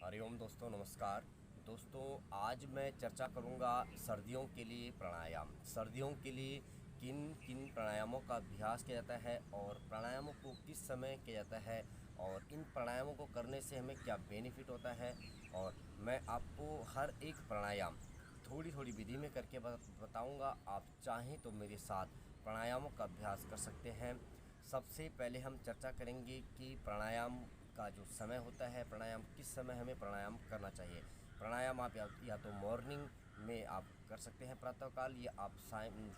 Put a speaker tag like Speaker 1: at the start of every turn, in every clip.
Speaker 1: हरिओम दोस्तों, नमस्कार। दोस्तों, आज मैं चर्चा करूंगा सर्दियों के लिए प्राणायाम। सर्दियों के लिए किन किन प्राणायामों का अभ्यास किया जाता है और प्राणायामों को किस समय किया जाता है और इन प्राणायामों को करने से हमें क्या बेनिफिट होता है। और मैं आपको हर एक प्राणायाम थोड़ी थोड़ी विधि में करके बताऊंगा। आप चाहें तो मेरे साथ प्राणायामों का अभ्यास कर सकते हैं। सबसे पहले हम चर्चा करेंगे कि प्राणायाम का जो समय होता है, प्राणायाम किस समय हमें प्राणायाम करना चाहिए। प्राणायाम आप या तो मॉर्निंग में आप कर सकते हैं प्रातःकाल, या आप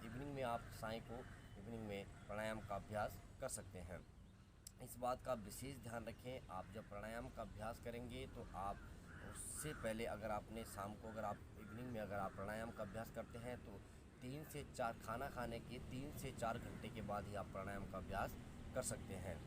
Speaker 1: इवनिंग में आप साय को इवनिंग में प्राणायाम का अभ्यास कर सकते हैं। इस बात का विशेष ध्यान रखें, आप जब प्राणायाम का अभ्यास करेंगे तो आप उससे पहले अगर आपने शाम को अगर आप इवनिंग में अगर आप प्राणायाम का अभ्यास करते हैं तो 3 से 4 खाना खाने के 3 से 4 घंटे के बाद ही आप प्राणायाम का अभ्यास कर सकते हैं।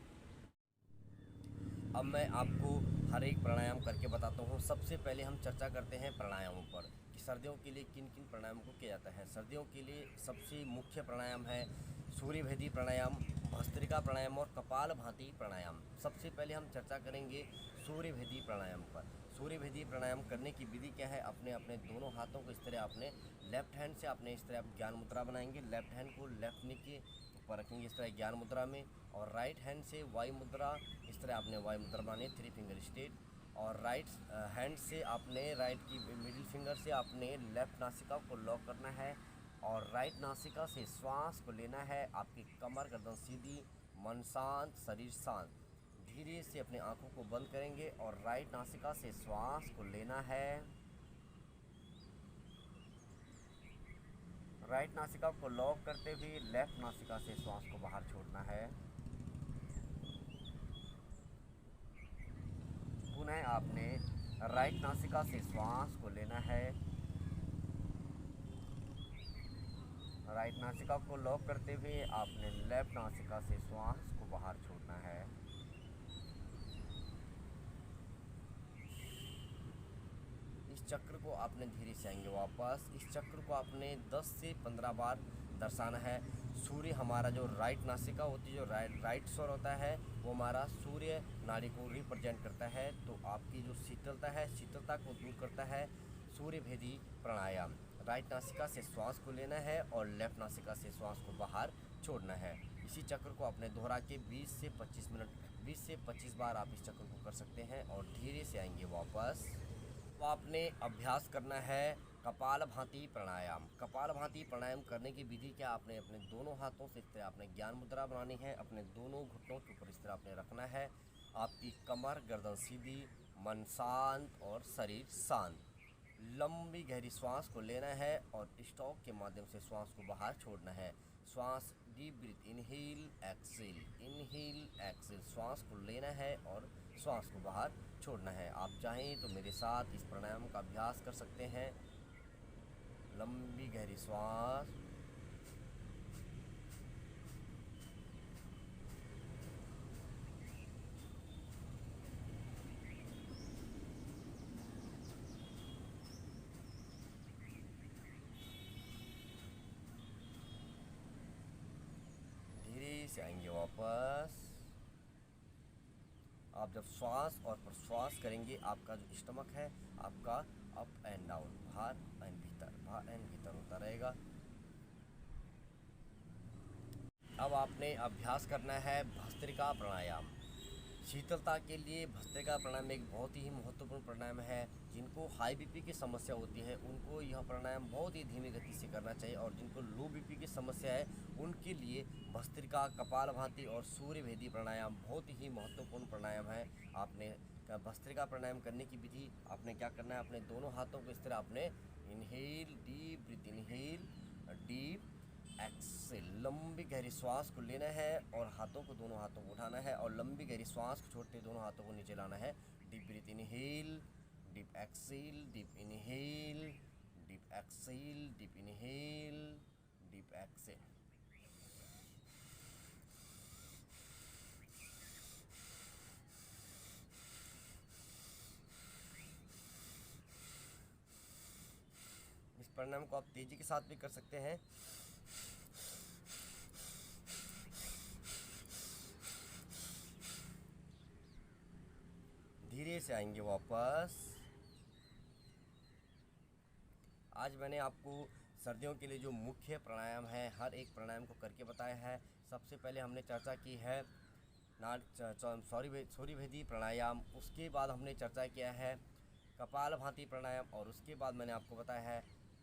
Speaker 1: अब मैं आपको हर एक प्राणायाम करके बताता हूँ। सबसे पहले हम चर्चा करते हैं प्राणायामों पर कि सर्दियों के लिए किन किन प्राणायामों को किया जाता है। सर्दियों के लिए सबसे मुख्य प्राणायाम है सूर्यभेदी प्राणायाम, भस्त्रिका प्राणायाम और कपालभाति प्राणायाम। सबसे पहले हम चर्चा करेंगे सूर्यभेदी प्राणायाम पर। सूर्यभेदी प्राणायाम करने की विधि क्या है। अपने अपने दोनों हाथों को इस तरह अपने लेफ्ट हैंड से अपने इस तरह आप ज्ञान मुद्रा बनाएंगे। लेफ्ट हैंड को लेफ्ट नी के ऊपर रखेंगे इस तरह ज्ञान मुद्रा में, और राइट हैंड से वायु मुद्रा इस तरह आपने वायु मुद्रा बनानी है, 3 फिंगर स्टेट। और राइट हैंड से आपने राइट की मिडिल फिंगर से आपने लेफ्ट नासिका को लॉक करना है और राइट नासिका से श्वास को लेना है। आपकी कमर गर्दन सीधी, मन शांत, शरीर शांत। धीरे से अपने आंखों को बंद करेंगे और राइट नासिका से श्वास को लेना है। राइट नासिका को लॉक करते हुए लेफ्ट नासिका से श्वास को बाहर छोड़ना है। पुनः आपने राइट नासिका से श्वास को लेना है। राइट नासिका को लॉक करते हुए आपने लेफ्ट नासिका से श्वास को बाहर छोड़ना है। इस चक्र को आपने धीरे से आएंगे वापस। इस चक्र को आपने 10 से 15 बार दर्शाना है। सूर्य हमारा जो राइट नासिका होती है, जो राइट स्वर होता है, वो हमारा सूर्य नाड़ी को रिप्रेजेंट करता है। तो आपकी जो शीतलता है, शीतलता को दूर करता है सूर्य भेदी प्राणायाम। राइट नासिका से श्वास को लेना है और लेफ्ट नासिका से श्वास को बाहर छोड़ना है। इसी चक्र को आपने दोहरा के 20 से 25 मिनट 20 से 25 बार आप इस चक्र को कर सकते हैं और धीरे से आएंगे वापस। तो आपने अभ्यास करना है कपालभाति प्राणायाम। कपालभाति प्राणायाम करने की विधि क्या, आपने अपने दोनों हाथों से इस तरह आपने ज्ञान मुद्रा बनानी है। अपने दोनों घुटनों के ऊपर इस तरह आपने रखना है। आपकी कमर गर्दन सीधी, मन शांत और शरीर शांत। लंबी गहरी श्वास को लेना है और स्टॉक के माध्यम से श्वास को बाहर छोड़ना है। श्वास deep breath, inhale exhale, inhale exhale. श्वास को लेना है और श्वास को बाहर छोड़ना है। आप चाहें तो मेरे साथ इस प्राणायाम का अभ्यास कर सकते हैं। लंबी गहरी श्वास, धीरे से आएंगे वापस। आप जब श्वास और प्रश्वास करेंगे, आपका जो स्टमक है आपका अप एंड डाउन, बाहर एंड भीतर, बाहर एंड भीतर होता रहेगा। अब आपने अभ्यास करना है भस्त्रिका प्राणायाम। शीतलता के लिए भस्त्रिका प्राणायाम एक बहुत ही महत्वपूर्ण प्राणायाम है। जिनको हाई बीपी की समस्या होती है उनको यह प्राणायाम बहुत ही धीमी गति से करना चाहिए, और जिनको लो बीपी की समस्या है उनके लिए भस्त्रिका, कपालभाति और सूर्यभेदी प्राणायाम बहुत ही महत्वपूर्ण प्राणायाम है। आपने भस्त्रिका प्राणायाम करने की विधि, आपने क्या करना है, अपने दोनों हाथों को इस तरह आपने inhale deep breath, inhale deep exhale. लंबी गहरी श्वास को लेना है और हाथों को, दोनों हाथों को उठाना है और लंबी गहरी श्वास को छोड़ते दोनों हाथों को नीचे लाना है। Deep breath, inhale deep exhale, deep inhale deep exhale, deep inhale deep exhale. इस प्राणायाम को आप तेजी के साथ भी कर सकते हैं। धीरे से आएंगे वापस। आज मैंने आपको सर्दियों के लिए जो मुख्य प्राणायाम है हर एक प्राणायाम को करके बताया है। सबसे पहले हमने चर्चा की है सूर्य भेदी प्राणायाम, उसके बाद हमने चर्चा किया है कपालभाति प्राणायाम और उसके बाद मैंने आपको बताया है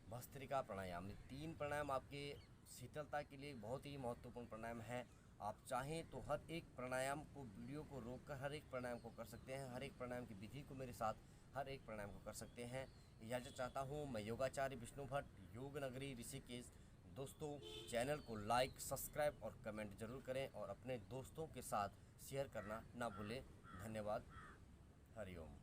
Speaker 1: भस्त्रिका प्राणायाम। ये 3 प्राणायाम आपके शीतलता के लिए बहुत ही महत्वपूर्ण प्राणायाम है। आप चाहें तो हर एक प्राणायाम को वीडियो को रोककर हर एक प्राणायाम को कर सकते हैं, हर एक प्राणायाम की विधि को मेरे साथ हर एक प्राणायाम को कर सकते हैं। इजाज़त चाहता हूँ मैं योगाचार्य विष्णु भट्ट, योग नगरी ऋषिकेश। दोस्तों चैनल को लाइक, सब्सक्राइब और कमेंट ज़रूर करें और अपने दोस्तों के साथ शेयर करना ना भूलें। धन्यवाद। हरिओम।